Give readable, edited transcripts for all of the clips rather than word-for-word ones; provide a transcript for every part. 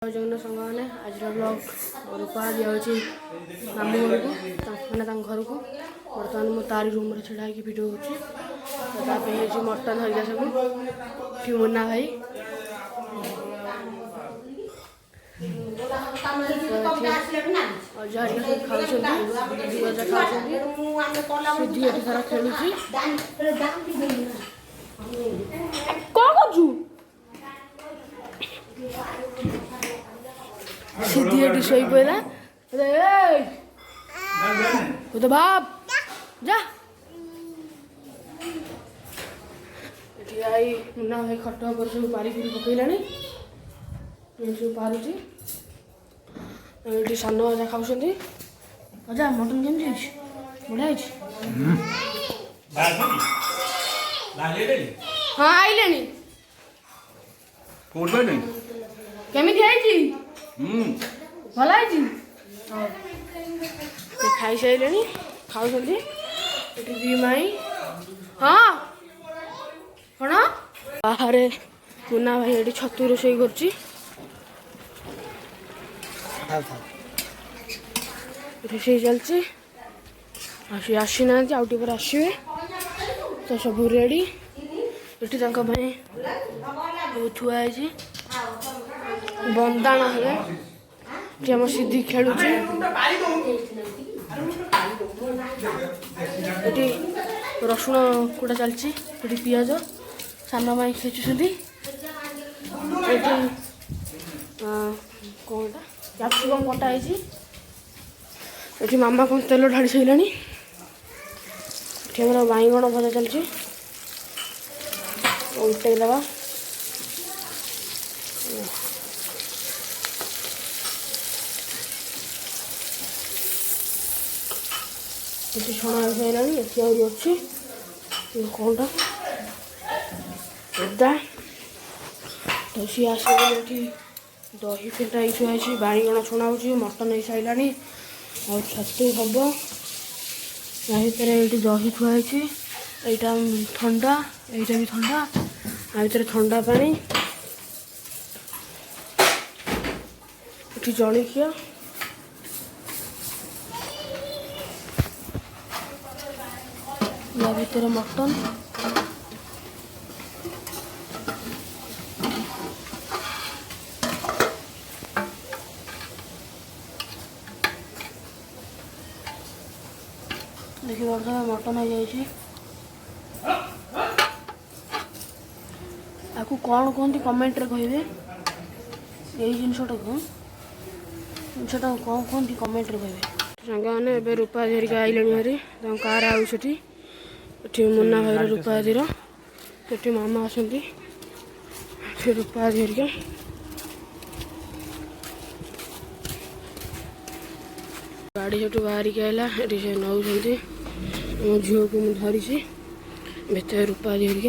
जगन सांगने आज ब्लॉग रूपा जाऊँगी मामू घर को मैंने घर को बर्तमान मुझे तारी रूम में छड़ा भिडियो हो मटन हरिका सब मुन्ना भाई अजा हरिका सब खाऊँ सिद्धि ये सारा खेलुँ कौन कर सिद्धि ये शोई पड़ा तो बाप जा आई मुन्ना भाई खट पर सब पारिक पकईला सब पारुची ये सान अजा खाऊँ अजा मटन केमी बढ़िया हाँ आइले केमी भल खाई सारे खाऊँ दी माई हाँ कौन बाहर मुन्ना भाई ये छतु रोषे कर चलती आसी ना आउटे पर आसवे तो सब रेडी ये थुआई बंदाण है आम सिद्धि खेलुची रसुण कूटा चलती पिज सान माई खेचुंट कौन कैप्सिकम कटाई मामा कौन तेल ढाड़ी सारा हमारा बैगण भजा चलती उल्टे दवा ये छणा हो सारा ये अच्छी कौनटा अदा तो सी आस दही फेटा थुआई बैगण छणा हो मटन हो सारा और छतु हम भर ये दही थुआई यहाँ ठंडा यहाँ भी ठंडा भर ठंडा पानी ये जलिखिया या भर मटन देखिए मटन हो जाए आपको कौन कहते कमेंट रे कहे यही जिनटा को कौन कहते कमेंट रे कहे सांग मैंने रूपा धरिक आइले भारी कार आउटी मुन्ना भाई रूपा दीर ये मामा आसती रूपा धरिक गाड़ी से बाहरिक आला ये नौ झील को मुझे धरी भर रूपा धरिक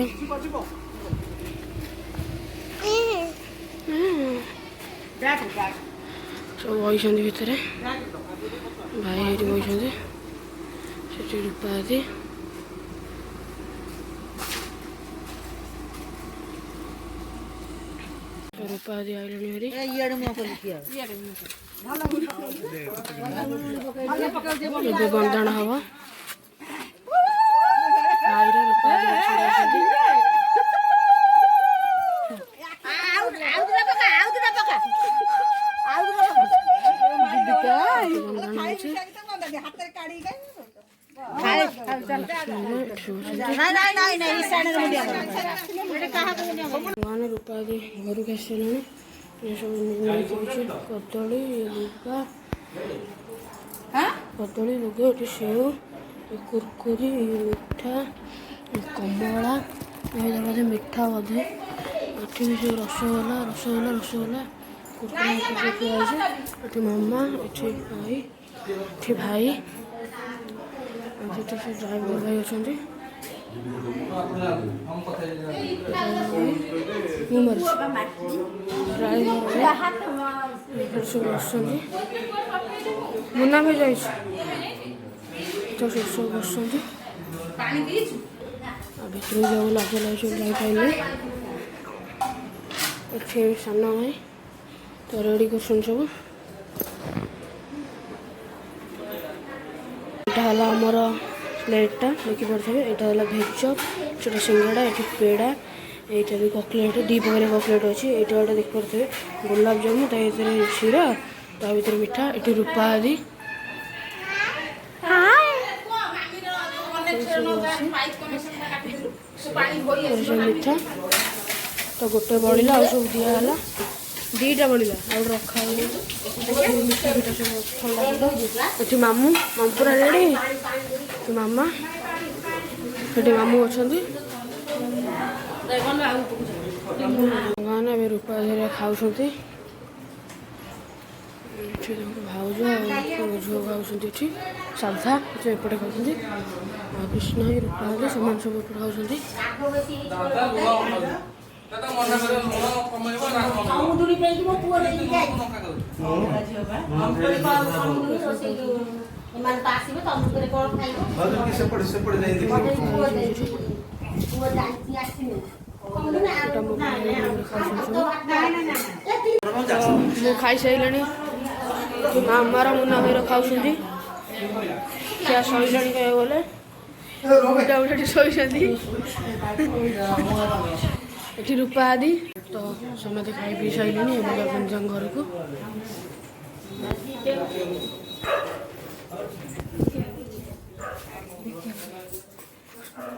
सब बही भितर भाई ये बही से रूपा दी रूपा दी आइले भारी बंधाण हम भाई रूपा रूपा दी घर के आसला सब कदली लुगा कदली लुगा ये सेव कुरकुरी मिठा कमला ये मिठा बोधे ये भी सब रसगोला रसगोला रसगोला कुरकुरी ये मामा ये भाई से ड्राइवर भाई अच्छा ड्राइवर सब बस मुन्ना भाई जाए तो सब बस भर जाऊ लगे लगे सब जापारे सान भाई तो रेडी कर सब यहाँ है आमर प्लेटा देखी पड़े यहाँ है भेज चप छोटा सिंगड़ा ये पेड़ा यहाँ भी ककलेट दी प्रकार ककलेट अच्छी ये गोटे देखी पड़े गुलाब जामुन ता क्षीरा ता भर मिठा ये रूपा आदि मिठा तो गोटे बढ़ला आ सब दिहला दीटा बढ़ला आ रखा मिठा मिठा सब ठंडा ये मामू मामू पूरा रेडी मामा ये मामू अच्छा गाने रूपा धीरे खाऊ भाउज झुआ खाऊ साधा एपटे खाऊ कृष्ण ही रूपा है सामान सब एपटे खाऊ मु खाई सारे मामार मुना भाई खाऊ क्या सैला कह गले उठा उठा शोती ये रूपा आदि तो समझे खाई पी सारे घर को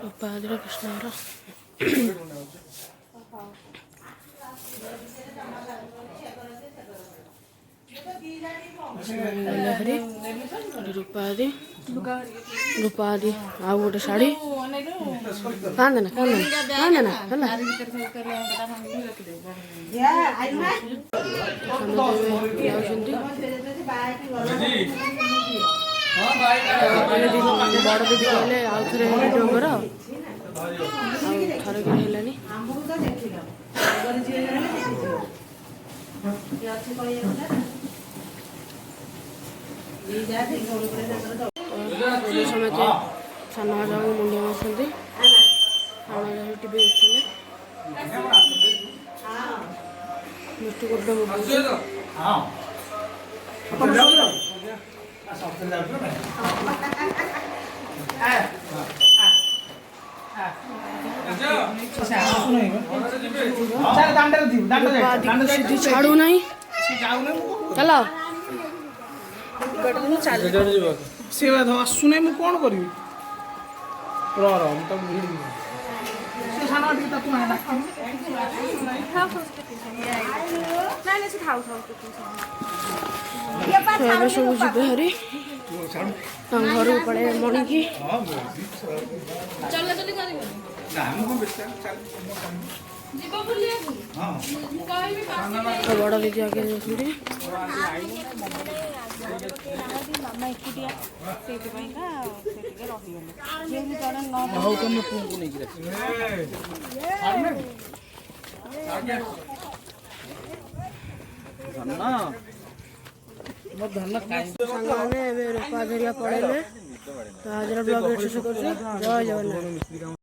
रूपा आदि कृष्ण रूपा आदि आ गोटे शाढ़ी कांदना कांदना बड़ दीदी कहले आउ थे डोंगर थर हेलानी समझे सान राजा मुंडिया मारते टीवी देखते मिष्टु गोटे छाड़ू नहीं चलो से आसुना मुझे कौन करी सब जीवे हरी घर को पड़े मणिकी बड़ दीदी आगे रूपा धरिया पड़े तो आज ब्लॉग शेष कर जय जगन्नाथ।